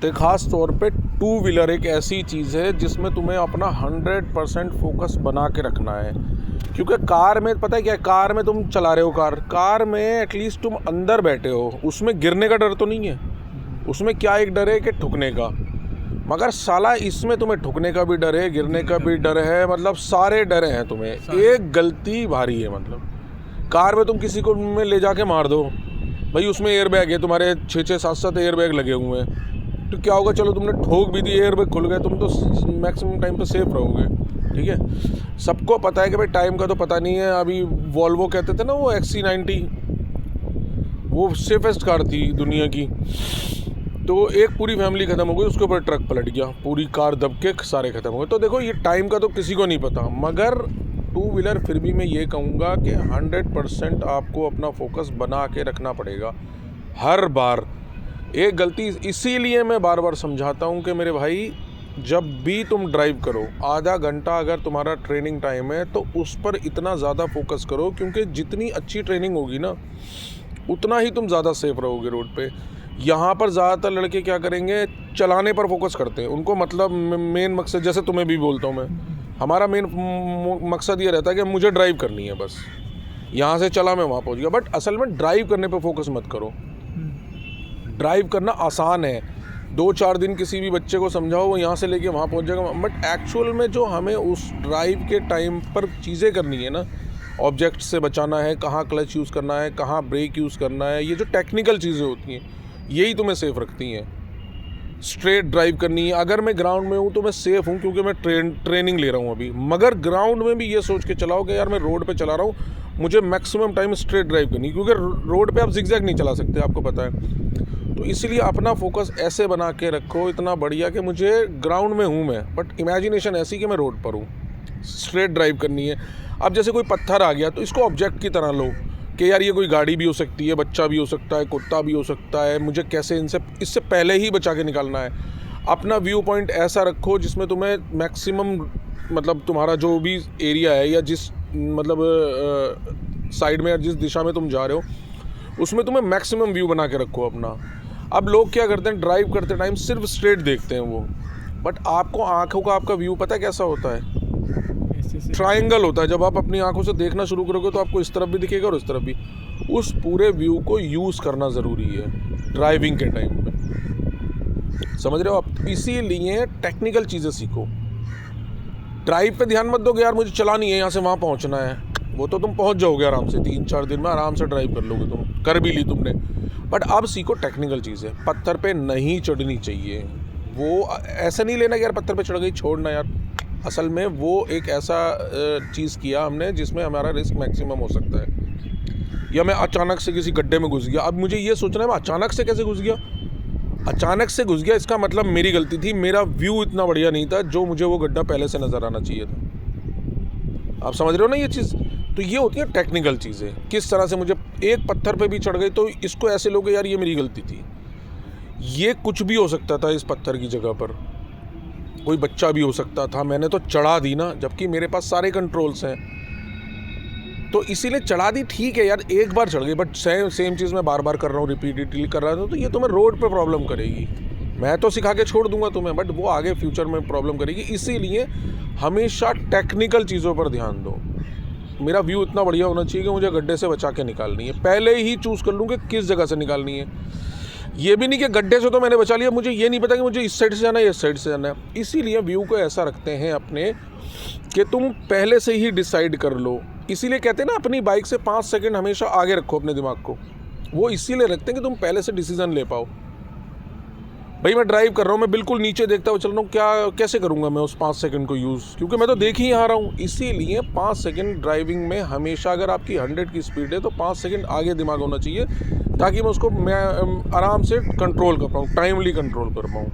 तो ख़ास तौर पे टू व्हीलर एक ऐसी चीज़ है जिसमें तुम्हें अपना 100% फोकस बना के रखना है। क्योंकि कार में पता है क्या है, कार में तुम चला रहे हो, कार में एटलीस्ट तुम अंदर बैठे हो, उसमें गिरने का डर तो नहीं है। उसमें क्या एक डर है कि ठुकने का, मगर साला इसमें तुम्हें ठुकने का भी डर है, गिरने का भी डर है, मतलब सारे डर हैं तुम्हें। एक गलती भारी है। मतलब कार में तुम किसी को में ले जाके मार दो भाई, उसमें एयर बैग है, तुम्हारे 6-7 एयर बैग लगे हुए हैं, तो क्या होगा, चलो तुमने ठोक भी दी, एयर बैग खुल गए, तुम तो मैक्सिमम टाइम पे सेफ रहोगे। ठीक है, सबको पता है कि भाई टाइम का तो पता नहीं है। अभी वॉल्वो कहते थे ना, वो XC90 वो सेफेस्ट कार थी दुनिया की, तो एक पूरी फैमिली ख़त्म हो गई, उसके ऊपर ट्रक पलट गया, पूरी कार दब के सारे ख़त्म हो गए। तो देखो, ये टाइम का तो किसी को नहीं पता, मगर टू व्हीलर फिर भी मैं ये कहूँगा कि 100% आपको अपना फोकस बना के रखना पड़ेगा हर बार। एक गलती इसीलिए मैं बार बार समझाता हूँ कि मेरे भाई, जब भी तुम ड्राइव करो, आधा घंटा अगर तुम्हारा ट्रेनिंग टाइम है तो उस पर इतना ज़्यादा फोकस करो, क्योंकि जितनी अच्छी ट्रेनिंग होगी ना, उतना ही तुम ज़्यादा सेफ रहोगे रोड पे। यहाँ पर ज़्यादातर लड़के क्या करेंगे, चलाने पर फोकस करते हैं। उनको मतलब मेन मकसद, जैसे तुम्हें भी बोलता हूँ मैं, हमारा मेन मकसद ये रहता है कि मुझे ड्राइव करनी है, बस यहाँ से चला मैं वहाँ पहुँच गया। बट असल में ड्राइव करने पर फोकस मत करो। ड्राइव करना आसान है, 2-4 दिन किसी भी बच्चे को समझाओ, वो यहाँ से लेके वहाँ पहुँच जाएगा। बट एक्चुअल में जो हमें उस ड्राइव के टाइम पर चीज़ें करनी है ना, ऑब्जेक्ट से बचाना है, कहाँ क्लच यूज़ करना है, कहाँ ब्रेक यूज़ करना है, ये जो टेक्निकल चीज़ें होती हैं, यही तुम्हें सेफ़ रखती हैं। स्ट्रेट ड्राइव करनी है, अगर मैं ग्राउंड में हूँ तो मैं सेफ़ हूँ, क्योंकि मैं ट्रेनिंग ले रहा हूँ अभी। मगर ग्राउंड में भी ये सोच के चलाओ कि यार मैं रोड पे चला रहा हूँ, मुझे मैक्सिमम टाइम स्ट्रेट ड्राइव करनी है, क्योंकि रोड पे आप जिगजैग नहीं चला सकते, आपको पता है। तो इसलिए अपना फोकस ऐसे बना के रखो इतना बढ़िया कि मुझे ग्राउंड में हूँ मैं, बट इमेजिनेशन ऐसी कि मैं रोड पर हूँ, स्ट्रेट ड्राइव करनी है। अब जैसे कोई पत्थर आ गया तो इसको ऑब्जेक्ट की तरह लो कि यार ये कोई गाड़ी भी हो सकती है, बच्चा भी हो सकता है, कुत्ता भी हो सकता है, मुझे कैसे इससे पहले ही बचा के निकालना है। अपना व्यू पॉइंट ऐसा रखो जिसमें तुम्हें मैक्सिमम, मतलब तुम्हारा जो भी एरिया है या जिस मतलब साइड में या जिस दिशा में तुम जा रहे हो, उसमें तुम्हें मैक्सिमम व्यू बना के रखो अपना। अब लोग क्या करते हैं, ड्राइव करते टाइम सिर्फ स्ट्रेट देखते हैं वो, बट आपको आँखों का आपका व्यू पता है कैसा होता है, ट्रायंगल होता है। जब आप अपनी आंखों से देखना शुरू करोगे तो आपको इस तरफ भी दिखेगा और इस तरफ भी। उस पूरे व्यू को यूज़ करना ज़रूरी है ड्राइविंग के टाइम पे, समझ रहे हो आप। इसीलिए टेक्निकल चीज़ें सीखो। ड्राइव पे ध्यान मत दोगे यार मुझे चलानी है, यहाँ से वहाँ पहुँचना है, वो तो तुम पहुँच जाओगे आराम से, 3-4 दिन में आराम से ड्राइव कर लोगे, तुम कर भी ली तुमने। बट अब सीखो टेक्निकल चीज़ें। पत्थर पे नहीं चढ़नी चाहिए, वो ऐसा नहीं लेना कि यार पत्थर पे चढ़ गई छोड़ना यार। असल में वो एक ऐसा चीज़ किया हमने जिसमें हमारा रिस्क मैक्सिमम हो सकता है। या मैं अचानक से किसी गड्ढे में घुस गया, अब मुझे ये सोचना है मैं अचानक से कैसे घुस गया। अचानक से घुस गया इसका मतलब मेरी गलती थी, मेरा व्यू इतना बढ़िया नहीं था जो मुझे वो गड्ढा पहले से नज़र आना चाहिए था। आप समझ रहे हो ना ये चीज़। तो ये होती है टेक्निकल चीज़ें, किस तरह से मुझे एक पत्थर पे भी चढ़ गई तो इसको ऐसे लोगे यार ये मेरी गलती थी। ये कुछ भी हो सकता था, इस पत्थर की जगह पर कोई बच्चा भी हो सकता था, मैंने तो चढ़ा दी ना, जबकि मेरे पास सारे कंट्रोल्स हैं, तो इसीलिए चढ़ा दी। ठीक है यार, एक बार चढ़ गई, बट सेम चीज़ मैं बार बार कर रहा हूँ, रिपीटेडली कर रहा था, तो ये तुम्हें रोड पे प्रॉब्लम करेगी। मैं तो सिखा के छोड़ दूंगा तुम्हें, बट वो आगे फ्यूचर में प्रॉब्लम करेगी। इसीलिए हमेशा टेक्निकल चीज़ों पर ध्यान दो। मेरा व्यू इतना बढ़िया होना चाहिए कि मुझे गड्ढे से बचा के निकालनी है, पहले ही चूज़ कर लूँ कि किस जगह से निकालनी है। ये भी नहीं कि गड्ढे से तो मैंने बचा लिया, मुझे ये नहीं पता कि मुझे इस साइड से जाना है, इस साइड से जाना है। इसीलिए व्यू को ऐसा रखते हैं अपने कि तुम पहले से ही डिसाइड कर लो। इसीलिए कहते हैं ना, अपनी बाइक से 5 सेकंड हमेशा आगे रखो अपने दिमाग को। वो इसीलिए रखते हैं कि तुम पहले से डिसीजन ले पाओ। भाई मैं ड्राइव कर रहा हूँ, मैं बिल्कुल नीचे देखता हुआ चल रहा हूँ, क्या कैसे करूँगा मैं उस 5 सेकंड को यूज़, क्योंकि मैं तो देख ही आ रहा हूँ। इसीलिए 5 सेकंड ड्राइविंग में हमेशा, अगर आपकी 100 की स्पीड है तो 5 सेकंड आगे दिमाग होना चाहिए, ताकि मैं आराम से कंट्रोल कर पाऊँ, टाइमली कंट्रोल कर पाऊँ।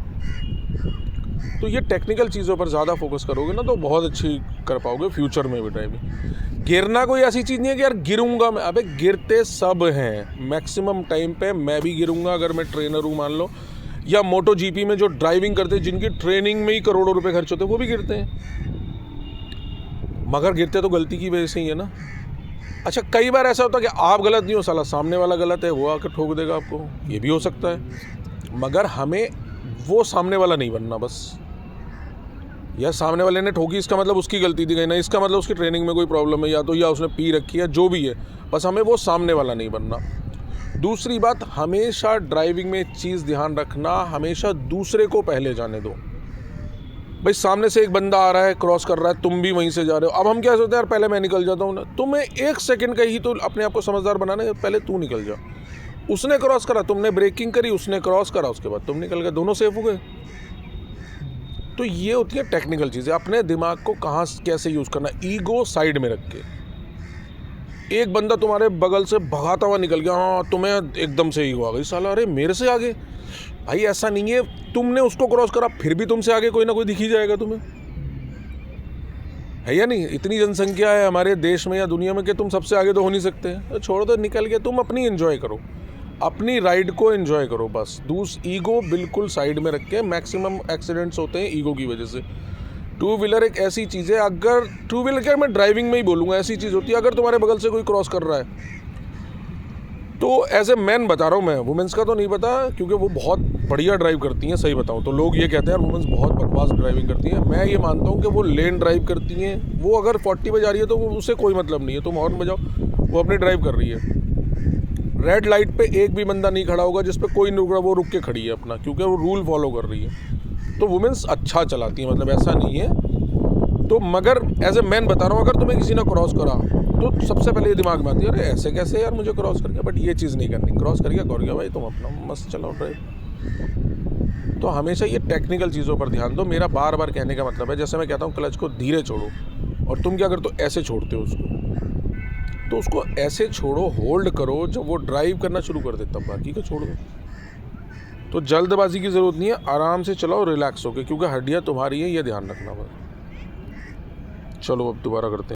तो ये टेक्निकल चीज़ों पर ज़्यादा फोकस करोगे ना तो बहुत अच्छी कर पाओगे फ्यूचर में भी ड्राइविंग। गिरना कोई ऐसी चीज़ नहीं है कि यार गिरूंगा मैं, अबे गिरते सब हैं मैक्सिमम टाइम पे। मैं भी गिरूंगा अगर मैं ट्रेनर हूँ मान लो, या मोटो जीपी में जो ड्राइविंग करते हैं, जिनकी ट्रेनिंग में ही करोड़ों रुपए खर्च होते हैं, वो भी गिरते हैं, मगर गिरते तो गलती की वजह से ही है ना। अच्छा, कई बार ऐसा होता है कि आप गलत नहीं हो, साला सामने वाला गलत है, वो आकर ठोक देगा आपको, ये भी हो सकता है। मगर हमें वो सामने वाला नहीं बनना बस। या सामने वाले ने ठोकी इसका मतलब उसकी गलती थी, ना इसका मतलब उसकी ट्रेनिंग में कोई प्रॉब्लम है, या तो या उसने पी रखी है, जो भी है, बस हमें वो सामने वाला नहीं बनना। दूसरी बात, हमेशा ड्राइविंग में एक चीज़ ध्यान रखना, हमेशा दूसरे को पहले जाने दो। भाई सामने से एक बंदा आ रहा है, क्रॉस कर रहा है, तुम भी वहीं से जा रहे हो, अब हम क्या सोचते हैं, यार पहले मैं निकल जाता हूँ ना। तुम्हें 1 सेकंड का ही तो अपने आप को समझदार बनाना है, पहले तू निकल जा। उसने क्रॉस करा, तुमने ब्रेकिंग करी, उसने क्रॉस करा, उसके बाद तुम निकल गए, दोनों सेफ हो गए। तो ये होती है टेक्निकल चीज़ें, अपने दिमाग को कहाँ कैसे यूज़ करना। ईगो साइड में रख के, एक बंदा तुम्हारे बगल से भगाता हुआ निकल गया, हाँ तुम्हें एकदम से ईगो आ गई, साला अरे मेरे से आगे। भाई ऐसा नहीं है, तुमने उसको क्रॉस करा फिर भी तुमसे आगे कोई ना कोई दिख ही जाएगा तुम्हें, है या नहीं। इतनी जनसंख्या है हमारे देश में या दुनिया में कि तुम सबसे आगे तो हो नहीं सकते। तो छोड़ दो, निकल के तुम अपनी एंजॉय करो, अपनी राइड को एंजॉय करो बस। ईगो बिल्कुल साइड में रख के। मैक्सिमम एक्सीडेंट्स होते हैं ईगो की वजह से। टू व्हीलर एक ऐसी चीज़ है, अगर टू व्हीलर क्या, मैं ड्राइविंग में ही बोलूँगा, ऐसी चीज़ होती है अगर तुम्हारे बगल से कोई क्रॉस कर रहा है तो एज ए मैन बता रहा हूँ मैं, वुमेंस का तो नहीं पता क्योंकि वो बहुत बढ़िया ड्राइव करती हैं। सही बताऊँ तो लोग ये कहते हैं यार वुमेंस बहुत बकवास ड्राइविंग करती हैं। मैं ये मानता हूँ कि वो लेन ड्राइव करती हैं। वो अगर 40 पे जा रही है तो उससे कोई मतलब नहीं है, तुम हॉर्न बजाओ, वो अपनी ड्राइव कर रही है। रेड लाइट पे एक भी बंदा नहीं खड़ा होगा जिस पे कोई नहीं रुक रहा, वो रुक के खड़ी है अपना, क्योंकि वो रूल फॉलो कर रही है। तो वुमेंस अच्छा चलाती हैं, मतलब ऐसा नहीं है। तो मगर एज ए मैन बता रहा हूँ, अगर तुम्हें किसी ने क्रॉस करा तो सबसे पहले ये दिमाग में आती है, अरे ऐसे कैसे यार मुझे क्रॉस कर गया। बट ये चीज़ नहीं करनी, क्रॉस कर गया भाई, तुम अपना मस्त चलाओ ड्राइव। तो हमेशा ये टेक्निकल चीज़ों पर ध्यान दो। मेरा बार बार कहने का मतलब है, जैसे मैं कहता हूँ क्लच को धीरे छोड़ो, और तुम क्या करते हो, ऐसे छोड़ते हो उसको। तो उसको ऐसे छोड़ो, होल्ड करो, जब वो ड्राइव करना शुरू कर दे तब बाकी का छोड़ दो। तो जल्दबाजी की ज़रूरत नहीं है, आराम से चलाओ, रिलैक्स होके, क्योंकि हड्डियाँ तुम्हारी हैं, ये ध्यान रखना बस। चलो अब दोबारा करते हैं।